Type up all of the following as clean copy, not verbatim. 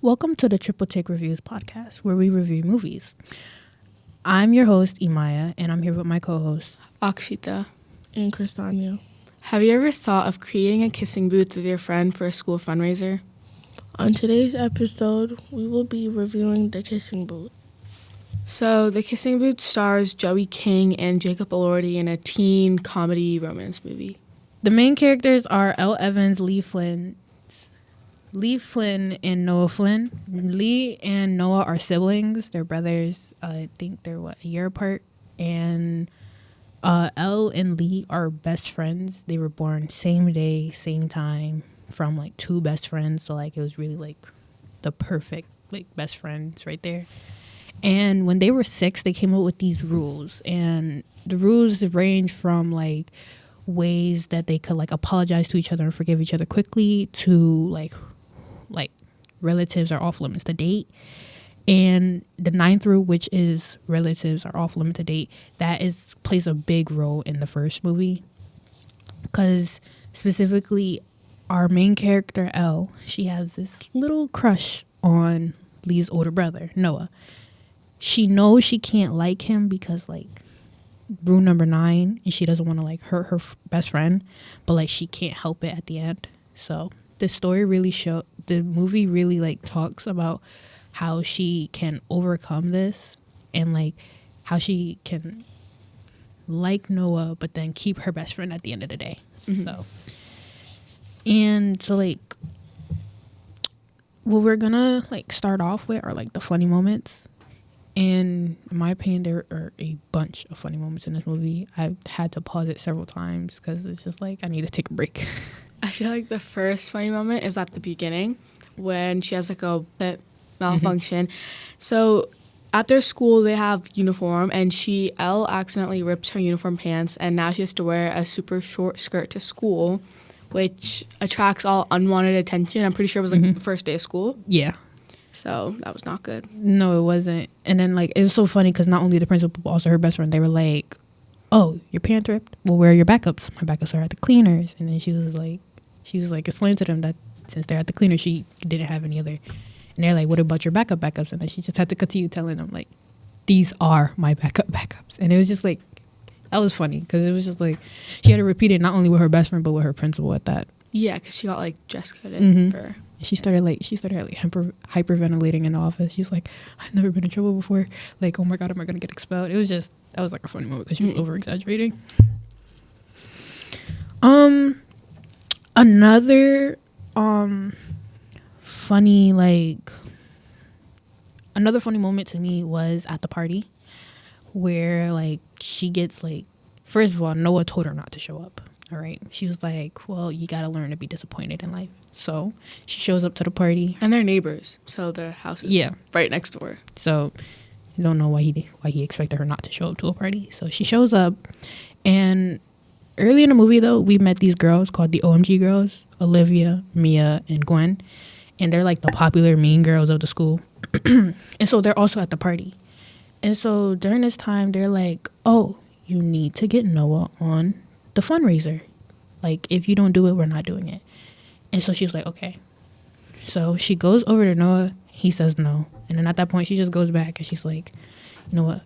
Welcome to the Triple Take Reviews podcast, where we review movies. I'm your host, Imaya, and I'm here with my co-host, Akshita and Kristania. Have you ever thought of creating a kissing booth with your friend for a school fundraiser? On today's episode, we will be reviewing The Kissing Booth. So, The Kissing Booth stars Joey King and Jacob Elordi in a teen comedy romance movie. The main characters are Elle Evans, Lee Flynn, and Noah Flynn. Lee and Noah are siblings. They're brothers. I think they're a year apart. And Elle and Lee are best friends. They were born same day, same time, from like two best friends. So like it was really like the perfect like best friends right there. And when they were 6, they came up with these rules. And the rules range from like ways that they could like apologize to each other and forgive each other quickly to like relatives are off limits to date. And the 9th rule, which is relatives are off limits to date, that plays a big role in the first movie, because specifically our main character Elle, she has this little crush on Lee's older brother Noah. She knows she can't like him because like rule number 9, and she doesn't want to like hurt her best friend, but like she can't help it at the end. So the movie really like talks about how she can overcome this and like how she can like Noah but then keep her best friend at the end of the day. So like what we're gonna like start off with are like the funny moments. And in my opinion, there are a bunch of funny moments in this movie. I've had to pause it several times because it's just like I need to take a break. I feel like the first funny moment is at the beginning when she has like a pet malfunction. So at their school, they have uniform, and Elle accidentally rips her uniform pants, and now she has to wear a super short skirt to school, which attracts all unwanted attention. I'm pretty sure it was like the first day of school. Yeah. So that was not good. No, it wasn't. And then like it was so funny because not only the principal but also her best friend, they were like, "Oh, your pants ripped? Well, where are your backups?" My backups are at the cleaners. And then she was like explain to them that since they're at the cleaners, she didn't have any other. And they're like, "What about your backups?" And then she just had to continue telling them like, "These are my backups." And it was just like, that was funny because it was just like she had to repeat it not only with her best friend but with her principal at that. Yeah, because she got like dress coded for. She started hyperventilating in the office. She was like, "I've never been in trouble before. Like, oh my God, am I going to get expelled?" That was like a funny moment because she was over exaggerating. Another funny moment to me was at the party where like she gets like, first of all, Noah told her not to show up. All right. She was like, "Well, you got to learn to be disappointed in life." So she shows up to the party. And they're neighbors. So their house is right next door. So you don't know why he expected her not to show up to a party. So she shows up. And early in the movie, though, we met these girls called the OMG girls, Olivia, Mia, and Gwen. And they're like the popular mean girls of the school. And so they're also at the party. And so during this time, they're like, "Oh, you need to get Noah on the fundraiser. Like, if you don't do it, we're not doing it." And so she's like, "Okay." So she goes over to Noah. He says no. And then at that point, she just goes back and she's like, "You know what?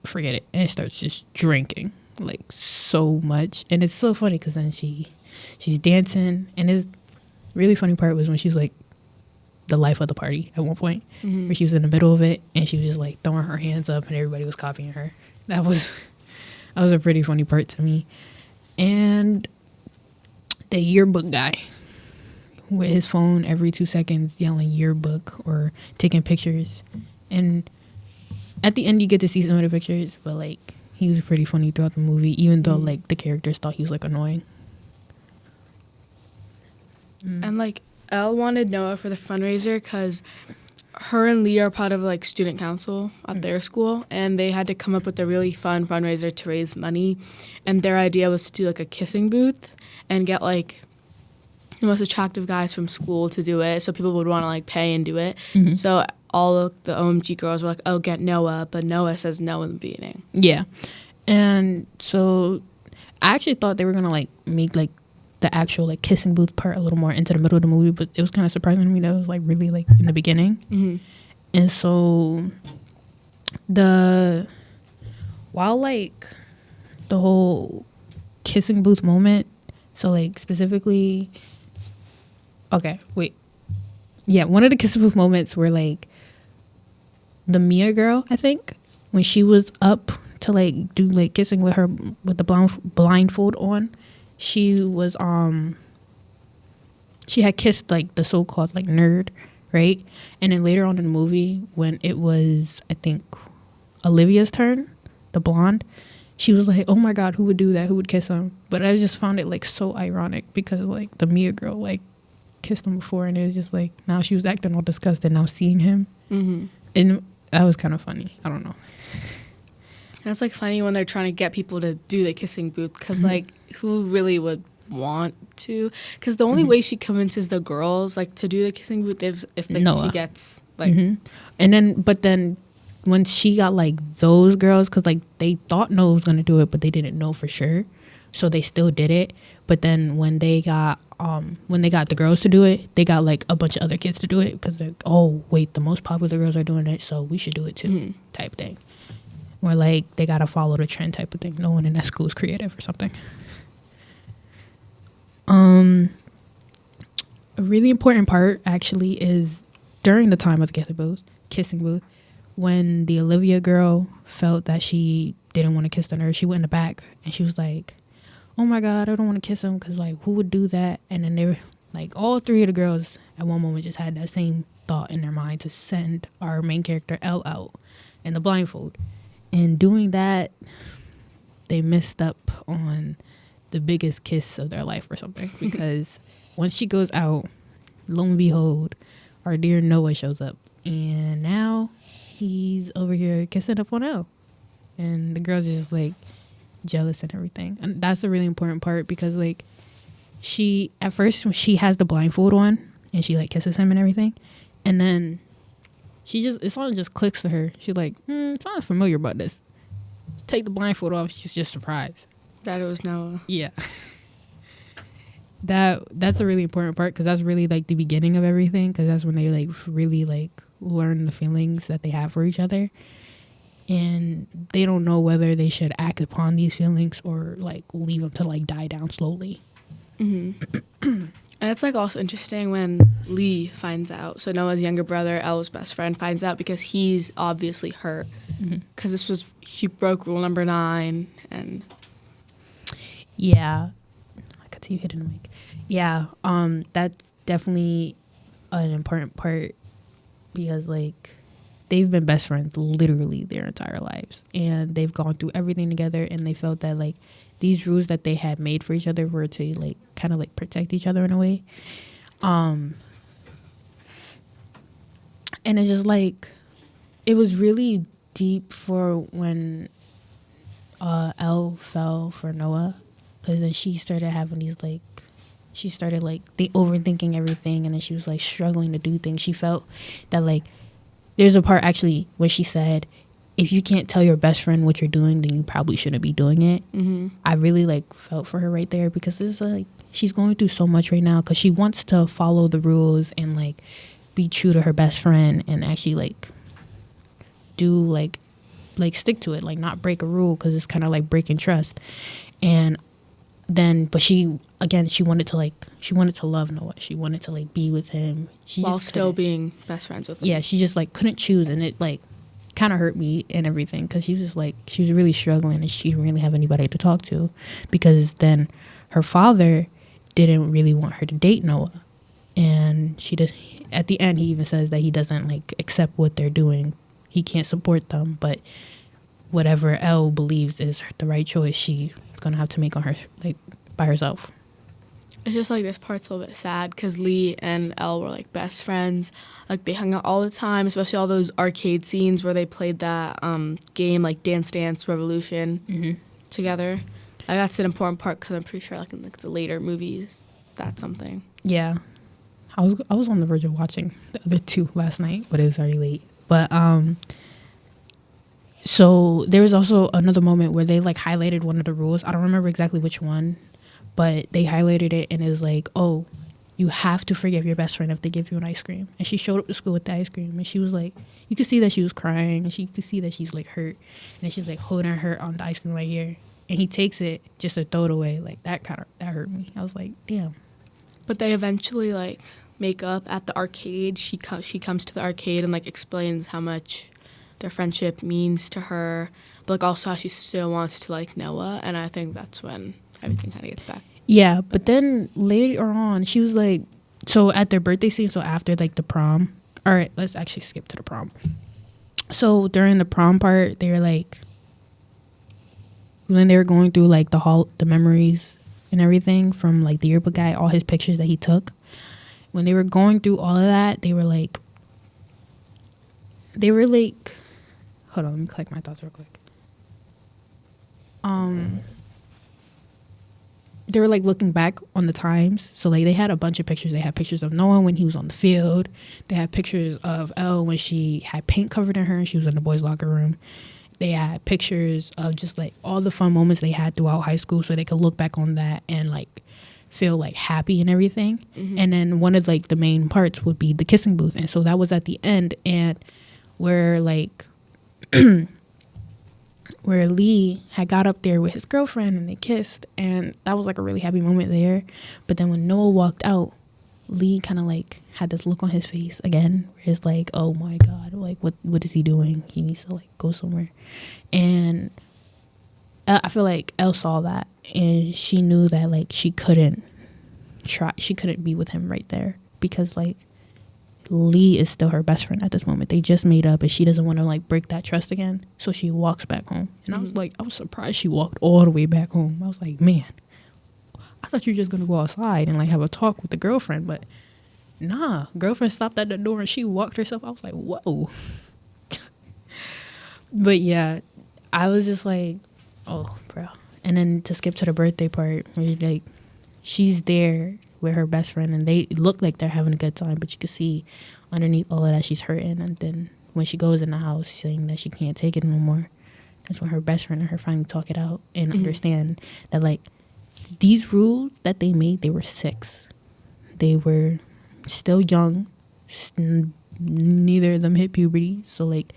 Forget it." And starts just drinking like so much. And it's so funny because then she's dancing. And the really funny part was when she was like the life of the party at one point, where she was in the middle of it and she was just like throwing her hands up and everybody was copying her. That was a pretty funny part to me. And the yearbook guy with his phone every 2 seconds yelling yearbook or taking pictures. And at the end you get to see some of the pictures, but like he was pretty funny throughout the movie, even though like the characters thought he was like annoying. And like Elle wanted Noah for the fundraiser because her and Lee are part of like student council at their school, and they had to come up with a really fun fundraiser to raise money. And their idea was to do like a kissing booth and get like the most attractive guys from school to do it, so people would want to like pay and do it. So all of the OMG girls were like, "Oh, get Noah," but Noah says no in the beginning. Yeah. And so I actually thought they were gonna like make like the actual like kissing booth part a little more into the middle of the movie, but it was kind of surprising to me that it was like really like in the beginning. Mm-hmm. And so while like the whole kissing booth moment, so like specifically, okay, wait, yeah, one of the kissing booth moments were like the Mia girl, I think, when she was up to like do like kissing with her with the blindfold on, she was she had kissed like the so-called like nerd, right? And then later on in the movie, when it was, I think, Olivia's turn, the blonde, she was like, oh my god, who would do that, who would kiss him? But I just found it like so ironic because like the Mia girl like kissed him before, and it was just like now she was acting all disgusted now seeing him. Mm-hmm. And that was kind of funny. I don't know. That's like funny when they're trying to get people to do the kissing booth, because Mm-hmm. like who really would want to? Because the only way she convinces the girls like to do the kissing booth is if like, Noah. she gets like And then when she got like those girls, because like they thought Noah was gonna do it, but they didn't know for sure, so they still did it. But then when they got the girls to do it, they got like a bunch of other kids to do it because they're, oh wait, the most popular girls are doing it, so we should do it too, type thing. Or like they gotta follow the trend type of thing. No one in that school is creative or something. A really important part actually is during the time of the kissing booth, when the Olivia girl felt that she didn't want to kiss the nurse, she went in the back and she was like, oh my god, I don't want to kiss him because like who would do that? And then they were like, all three of the girls at one moment just had that same thought in their mind to send our main character Elle out in the blindfold. And doing that, they missed up on the biggest kiss of their life or something, because once she goes out, lo and behold, our dear Noah shows up, and now he's over here kissing up on Elle, and the girls are just like jealous and everything. And that's a really important part, because like she at first when she has the blindfold on and she like kisses him and everything, and then it sort of just clicks to her. She's like, it's not familiar about this. Take the blindfold off. She's just surprised that it was Noah. Yeah. That's a really important part, because that's really like the beginning of everything, because that's when they like really like learn the feelings that they have for each other, and they don't know whether they should act upon these feelings or like leave them to like die down slowly. And it's like also interesting when Lee finds out. So Noah's younger brother, Elle's best friend, finds out because he's obviously hurt. Because he broke rule number 9. And yeah, I could see you hitting the mic. Yeah, that's definitely an important part, because like they've been best friends literally their entire lives, and they've gone through everything together, and they felt that like these rules that they had made for each other were to like kind of like protect each other in a way. And it's just like, it was really deep for when Elle fell for Noah, because then she started having these like, she started like overthinking everything, and then she was like struggling to do things. She felt that like, there's a part actually when she said, if you can't tell your best friend what you're doing, then you probably shouldn't be doing it. I really like felt for her right there, because it's like she's going through so much right now, because she wants to follow the rules and like be true to her best friend and actually like do like stick to it, like not break a rule, because it's kind of like breaking trust. And then but she wanted to love Noah, she wanted to like be with him, while still being best friends with him. Yeah, she just like couldn't choose, and it like kind of hurt me and everything, because she was really struggling, and she didn't really have anybody to talk to, because then her father didn't really want her to date Noah, and she did. At the end, he even says that he doesn't like accept what they're doing, he can't support them, but whatever Elle believes is the right choice, she's gonna have to make on her like by herself. It's just like this part's a little bit sad, because Lee and Elle were like best friends. Like they hung out all the time, especially all those arcade scenes where they played that game like Dance Dance Revolution together. Like, that's an important part, because I'm pretty sure like in like the later movies, that's something. Yeah, I was on the verge of watching the other two last night, but it was already late. But so there was also another moment where they like highlighted one of the rules. I don't remember exactly which one, but they highlighted it and it was like, oh, you have to forgive your best friend if they give you an ice cream. And she showed up to school with the ice cream, and she was like, you could see that she was crying, and you could see that she's like hurt, and then she's like holding her on the ice cream right here, and he takes it just to throw it away. Like that hurt me. I was like, damn. But they eventually like make up at the arcade. She comes to the arcade and like explains how much their friendship means to her, but like also how she still wants to like Noah, and I think that's when everything kind of gets back. Yeah, but then later on, she was like, so at their birthday scene, so after like the prom. All right, let's actually skip to the prom. So during the prom part, they were like, when they were going through like the memories and everything from like the yearbook guy, all his pictures that he took. When they were going through all of that, they were like, hold on, let me collect my thoughts real quick. They were like looking back on the times. So like they had a bunch of pictures. They had pictures of Noah when he was on the field. They had pictures of Elle when she had paint covered in her and she was in the boys' locker room. They had pictures of just like all the fun moments they had throughout high school, so they could look back on that and like feel like happy and everything. Mm-hmm. And then one of like the main parts would be the kissing booth. And so that was at the end, and where like where Lee had got up there with his girlfriend and they kissed, and that was like a really happy moment there. But then when Noah walked out, Lee kind of like had this look on his face again where it's like, oh my god, like what is he doing? He needs to like go somewhere. And I feel like Elle saw that, and she knew that like she couldn't be with him right there, because like Lee is still her best friend at this moment. They just made up, and she doesn't want to like break that trust again. So she walks back home. And I was surprised she walked all the way back home. I was like, man, I thought you were just going to go outside and like have a talk with the girlfriend. But nah, girlfriend stopped at the door and she walked herself. I was like, whoa. But yeah, I was just like, oh, bro. And then to skip to the birthday part, where like she's there with her best friend and they look like they're having a good time, but you can see underneath all of that she's hurting. And then when she goes in the house saying that she can't take it no more, that's when her best friend and her finally talk it out and understand that like these rules that they made, they were 6. They were still young. Neither of them hit puberty, so like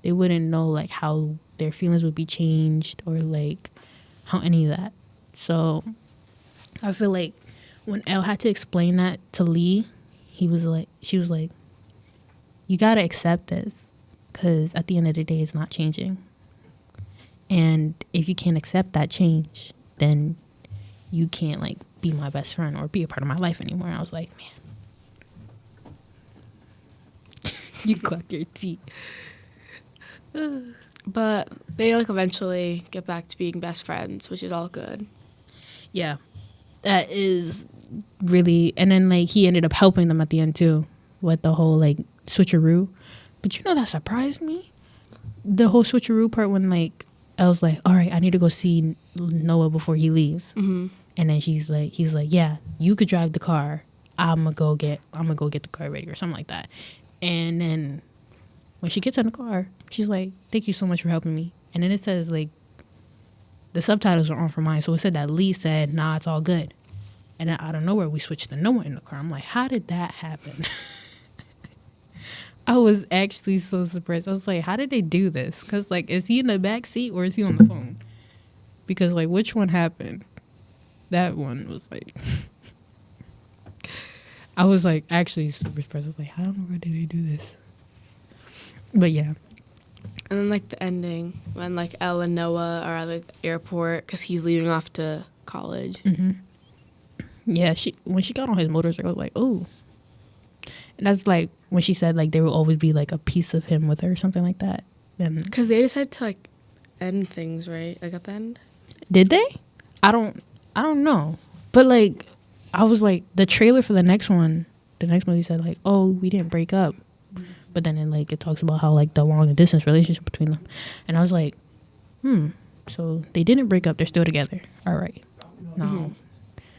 they wouldn't know like how their feelings would be changed or like how any of that. So I feel like when Elle had to explain that to Lee, she was like, you gotta accept this, because at the end of the day, it's not changing. And if you can't accept that change, then you can't like be my best friend or be a part of my life anymore. And I was like, man, you clock your teeth. But they like eventually get back to being best friends, which is all good. Yeah, that is really. And then like he ended up helping them at the end too with the whole like switcheroo. But you know that surprised me, the whole switcheroo part, when like I was like, all right, I need to go see Noah before he leaves. Mm-hmm. And then he's like, yeah, you could drive the car. I'm gonna go get the car ready or something like that. And then when she gets in the car, she's like, thank you so much for helping me. And then it says like, the subtitles are on for mine, so it said that Lee said, nah, it's all good. And then out of nowhere, we switched to Noah in the car. I'm like, how did that happen? I was actually so surprised. I was like, how did they do this? Because like, is he in the back seat or is he on the phone? Because like, which one happened? That one was like, I was like actually super surprised. I was like, I don't know, where did they do this? But yeah. And then like the ending when like Elle and Noah are at like, the airport because he's leaving off to college. Mm-hmm. Yeah, when she got on his motorcycle, I was like, oh. And that's like when she said like there will always be like a piece of him with her or something like that. Because they decided to like end things, right? Like at the end. Did they? I don't know. But like I was like, the trailer for the next movie said like, oh, we didn't break up. But then it talks about how like the long distance relationship between them. And I was like, so they didn't break up, they're still together. All right. No. Mm-hmm.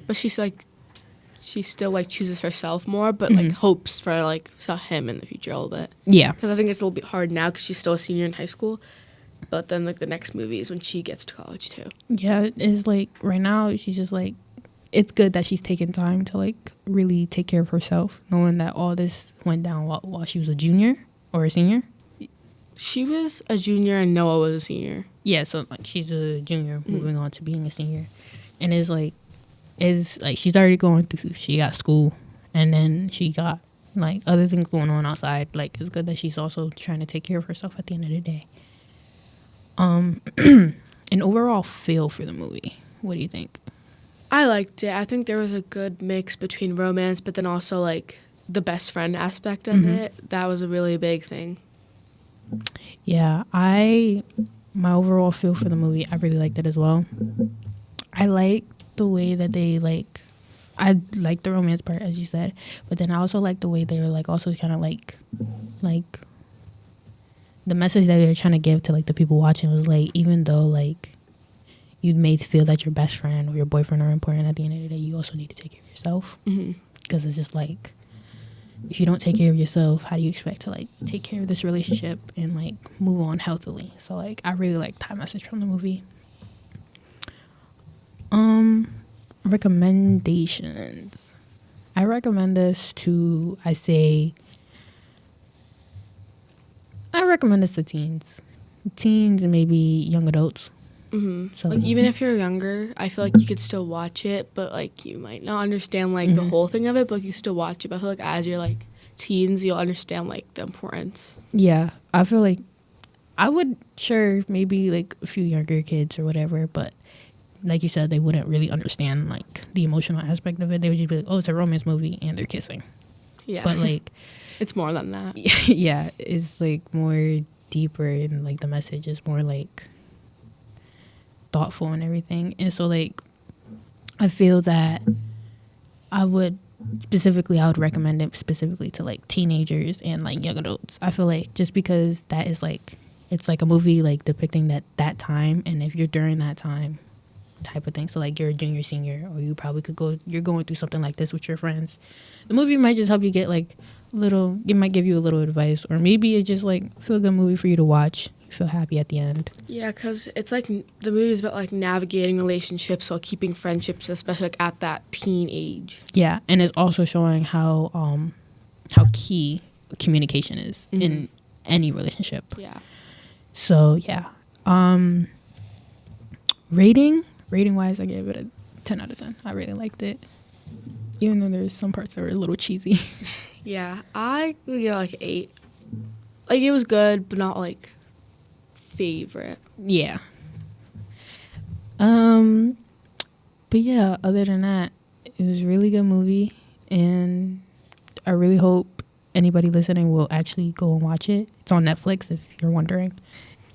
But she still like chooses herself more, but like hopes for like him in the future a little bit. Yeah. Because I think it's a little bit hard now because she's still a senior in high school. But then like the next movie is when she gets to college too. Yeah, it's like right now she's just like, it's good that she's taking time to like really take care of herself, knowing that all this went down while she was a junior or a senior. She was a junior and Noah was a senior. Yeah, so like she's a junior moving on to being a senior, and it's like she's already going through. She got school, and then she got like other things going on outside. Like it's good that she's also trying to take care of herself at the end of the day. An overall feel for the movie. What do you think? I liked it. I think there was a good mix between romance, but then also like the best friend aspect of it. That was a really big thing. Yeah, my overall feel for the movie, I really liked it as well. I like the way that they like, I like the romance part as you said, but then I also like the way they were like also kind of like the message that they were trying to give to like the people watching was like, even though like you may feel that your best friend or your boyfriend are important, at the end of the day you also need to take care of yourself, because it's just like, if you don't take care of yourself, how do you expect to like take care of this relationship and like move on healthily? So like I really liked that message from the movie. Recommendations. I recommend this to teens and maybe young adults. So Like even if you're younger, I feel like you could still watch it, but like you might not understand like the whole thing of it, but like, you still watch it. But I feel like as you're like teens, you'll understand like the importance. yeah, I feel like I would maybe like a few younger kids or whatever, but like you said, they wouldn't really understand like the emotional aspect of it. They would just be like, oh, it's a romance movie and they're kissing. Yeah, But like it's more than that. yeah, it's like more deeper, and like the message is more like thoughtful and everything. And so like I feel that I would recommend it specifically to like teenagers and like young adults. I feel like just because that is like, it's like a movie like depicting that time, and if you're during that time type of thing, so like you're a junior, senior, or you probably you're going through something like this with your friends, the movie might just help you get like it might give you a little advice, or maybe it just like feel a good movie for you to watch. You feel happy at the end. Yeah, because it's like the movie is about like navigating relationships while keeping friendships, especially like at that teen age. Yeah, and it's also showing how key communication is in any relationship. Yeah. So yeah, rating wise, I gave it a 10 out of 10. I really liked it, even though there's some parts that were a little cheesy. Yeah, I would give it like 8. Like it was good, but not like favorite. Yeah. But yeah, other than that, it was a really good movie, and I really hope anybody listening will actually go and watch it. It's on Netflix if you're wondering.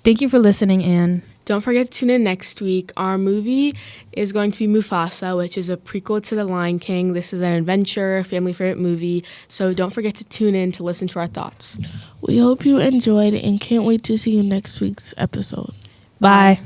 Thank you for listening, and don't forget to tune in next week. Our movie is going to be Mufasa, which is a prequel to The Lion King. This is an adventure, family favorite movie. So don't forget to tune in to listen to our thoughts. We hope you enjoyed and can't wait to see you next week's episode. bye.